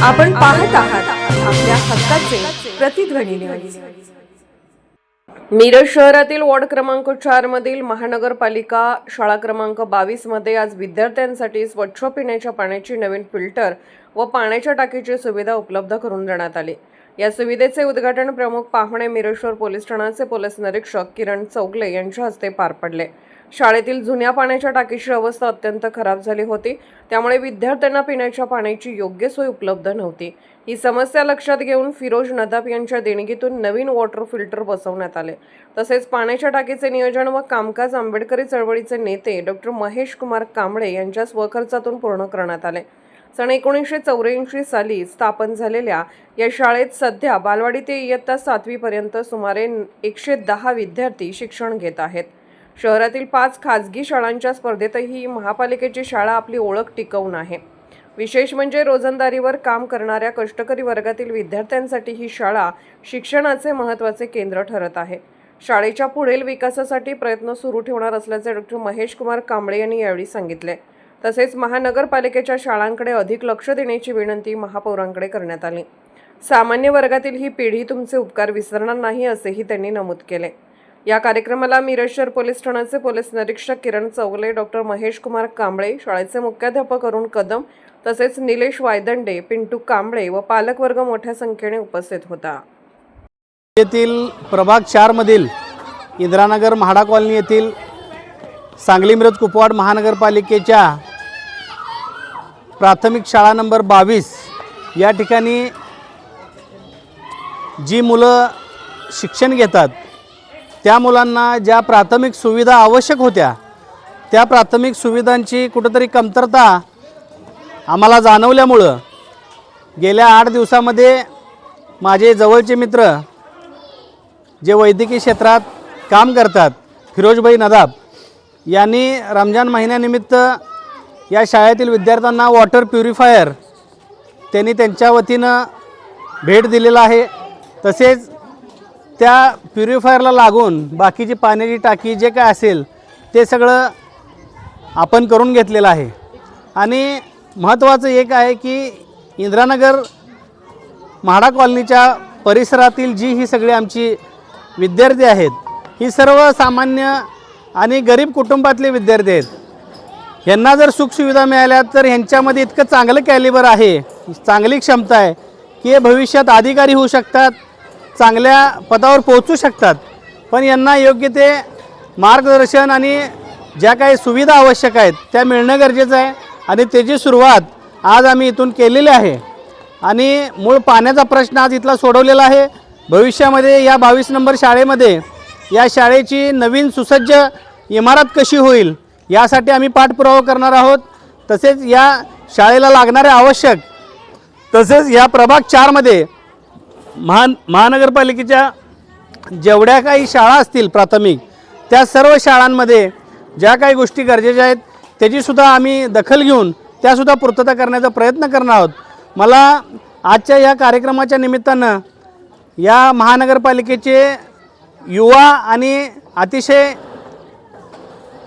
आपण पाहत आहात आपल्या हक्काचे प्रतिध्वनी न्यूज। मिरज शहरातील वॉर्ड क्रमांक 4 मधील महानगरपालिका शाळा क्रमांक 22 मध्ये आज विद्यार्थ्यांसाठी स्वच्छ पिण्याच्या पाण्याची नवीन फिल्टर व पाण्याच्या टाकीची सुविधा उपलब्ध करून देण्यात आली। या सुविधेचे उद्घाटन प्रमुख पाहुणे मिरज शहर पोलीस ठाण्याचे पोलीस निरीक्षक किरण चौगले यांच्या हस्ते पार पडले। शाळेतील जुन्या पाण्याच्या टाकीची अवस्था अत्यंत खराब झाली होती, त्यामुळे विद्यार्थ्यांना पिण्याच्या पाण्याची योग्य सोय उपलब्ध नव्हती। ही समस्या लक्षात घेऊन फिरोज नदाब यांच्या देणगीतून नवीन वॉटर फिल्टर बसवण्यात आले। तसेच पाण्याच्या टाकीचे नियोजन व कामकाज आंबेडकरी चळवळीचे नेते डॉक्टर महेश कुमार कांबळे यांच्या स्वखर्चातून पूर्ण करण्यात आले। सन 1984 साली स्थापन झालेल्या या शाळेत सध्या बालवाडी ते इयत्ता 7वी पर्यंत सुमारे 110 विद्यार्थी शिक्षण घेत आहेत। शहरातील 5 खासगी शाळांच्या स्पर्धेतही महापालिकेची शाळा आपली ओळख टिकवून आहे। विशेष म्हणजे रोजंदारीवर काम करणाऱ्या कष्टकरी वर्गातील विद्यार्थ्यांसाठी ही शाळा शिक्षणाचे महत्त्वाचे केंद्र ठरत आहे। शाळेच्या पुढील विकासासाठी प्रयत्न सुरू ठेवणार असल्याचे डॉक्टर महेश कुमार कांबळे यांनी यावेळी सांगितले। तसेच महानगरपालिकेच्या शाळांकडे अधिक लक्ष देण्याची विनंती महापौरांकडे करण्यात आली। सामान्य वर्गातील ही पिढी तुमचे उपकार विसरणार नाही असेही त्यांनी नमूद केले। या कार्यक्रमाला मिरज शहर पोलीस ठाण्याचे पोलीस निरीक्षक किरण चौगले, डॉक्टर महेश कुमार कांबळे, शाळेचे मुख्याध्यापक अरुण कदम तसेच निलेश वायदंडे, पिंटू कांबळे व पालकवर्ग मोठ्या संख्येने उपस्थित होता। येथील प्रभाग 4 मधील इंदिरानगर म्हाडा कॉलनी येथील सांगली मिरज कुपवाड महानगरपालिकेच्या प्राथमिक शाळा नंबर 22 या ठिकाणी जी मुलं शिक्षण घेतात त्या मुलांना ज्या प्राथमिक सुविधा आवश्यक होत्या त्या प्राथमिक सुविधांची कुठेतरी कमतरता आम्हाला जाणवल्यामुळं गेल्या 8 दिवसामध्ये माझे जवळचे मित्र जे वैद्यकीय क्षेत्रात काम करतात फिरोजभाई नदाब यांनी रमजान महिन्यानिमित्त या शाळेतील विद्यार्थ्यांना वॉटर प्युरिफायर त्यांनी त्यांच्या वतीनं भेट दिलेला आहे। तसेच त्या प्युरिफायरला लागून बाकीची पाण्याची टाकी जे काय असेल ते सगळं आपण करून घेतलेलं आहे। आणि महत्त्वाचं एक आहे की इंदिरानगर म्हाडा कॉलनीच्या परिसरातील जी ही सगळी आमची विद्यार्थी आहेत ही सर्वसामान्य आणि गरीब कुटुंबातले विद्यार्थी आहेत। यांना जर सुखसुविधा मिळाल्या तर ह्यांच्यामध्ये इतकं चांगलं कॅलिबर आहे, चांगली क्षमता आहे की हे भविष्यात अधिकारी होऊ शकतात, चांगल्या पदावर पोहोचू शकतात। पण यांना योग्य ते मार्गदर्शन आणि ज्या काही सुविधा आवश्यक आहेत त्या मिळणं गरजेचं आहे आणि त्याची सुरुवात आज आम्ही इथून केलेली आहे। आणि मूळ पाण्याचा प्रश्न आज इथला सोडवलेला आहे। भविष्यामध्ये या 22 नंबर शाळेमध्ये या शाळेची नवीन सुसज्ज इमारत कशी होईल यासाठी आम्ही पाठपुरावा करणार आहोत। तसेच या शाळेला लागणारे आवश्यक तसेच या प्रभाग 4 मध्ये महानगरपालिकेच्या जेवढ्या काही शाळा असतील प्राथमिक त्या सर्व शाळांमध्ये ज्या काही गोष्टी गरजेच्या आहेत त्याचीसुद्धा आम्ही दखल घेऊन त्यासुद्धा पूर्तता करण्याचा प्रयत्न करणार आहोत। मला आजच्या या कार्यक्रमाच्या निमित्तानं या महानगरपालिकेचे युवा आणि अतिशय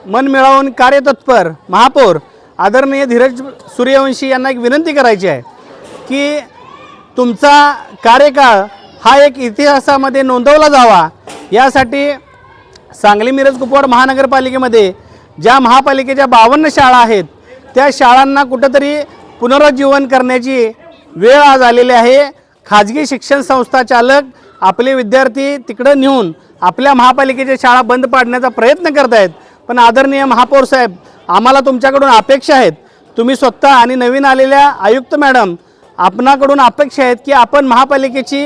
मन मिळवून कार्यतत्पर महापौर आदरणीय धीरज सूर्यवंशी यांना एक विनंती करायची आहे की तुमचा कार्यकाळ हा एक इतिहासामध्ये नोंदवला जावा। यासाठी सांगली मिरज कुपवाड महानगरपालिकेमध्ये ज्या महापालिकेच्या 52 शाळा आहेत त्या शाळांना कुठंतरी पुनरुज्जीवन करण्याची वेळ आज आलेली आहे। खाजगी शिक्षण संस्था चालक आपले विद्यार्थी तिकडं नेऊन आपल्या महापालिकेच्या शाळा बंद पाडण्याचा प्रयत्न करत आहेत। पण आदरणीय महापौर साहेब, आम्हाला तुमच्याकडून अपेक्षा आहेत, तुम्ही स्वतः आणि नवीन आलेल्या आयुक्त मॅडम आपणाकडून अपेक्षा आहेत की आपण महापालिकेची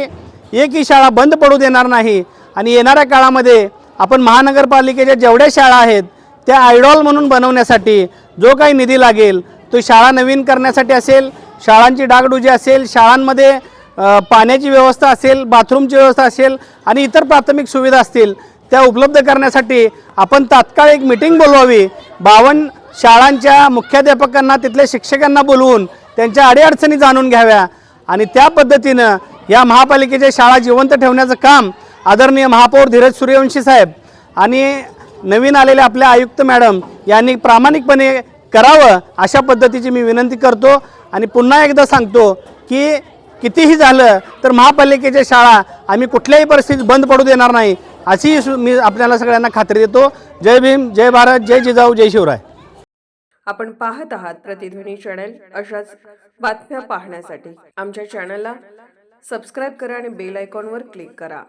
एकही शाळा बंद पडू देणार नाही आणि येणाऱ्या काळामध्ये आपण महानगरपालिकेच्या जेवढ्या शाळा आहेत त्या आयडॉल म्हणून बनवण्यासाठी जो काही निधी लागेल तो शाळा नवीन करण्यासाठी असेल, शाळांची डागडुजी असेल, शाळांमध्ये पाण्याची व्यवस्था असेल, बाथरूमची व्यवस्था असेल आणि इतर प्राथमिक सुविधा असतील त्या उपलब्ध करण्यासाठी आपण तात्काळ एक मीटिंग बोलवावी। 52 शाळांच्या मुख्याध्यापकांना तिथल्या शिक्षकांना बोलवून त्यांच्या अडीअडचणी जाणून घ्याव्या आणि त्या पद्धतीनं या महापालिकेच्या शाळा जिवंत ठेवण्याचं काम आदरणीय महापौर धीरज सूर्यवंशी साहेब आणि नवीन आलेले आपल्या आयुक्त मॅडम यांनी प्रामाणिकपणे करावं अशा पद्धतीची मी विनंती करतो. आणि पुन्हा एकदा सांगतो की कितीही झालं तर महापालिकेच्या शाळा आम्ही कुठल्याही परिस्थितीत बंद पडू देणार नाही अशी मी आपल्याला सगळ्यांना खात्री देतो. जय भीम, जय भारत, जय जिजाऊ, जय शिवराय. आपण पाहत आहात प्रतिध्वनी चॅनल. अशाच बातम्या पाहण्यासाठी आमच्या चॅनलला सबस्क्राईब करा आणि बेल आयकॉनवर क्लिक करा.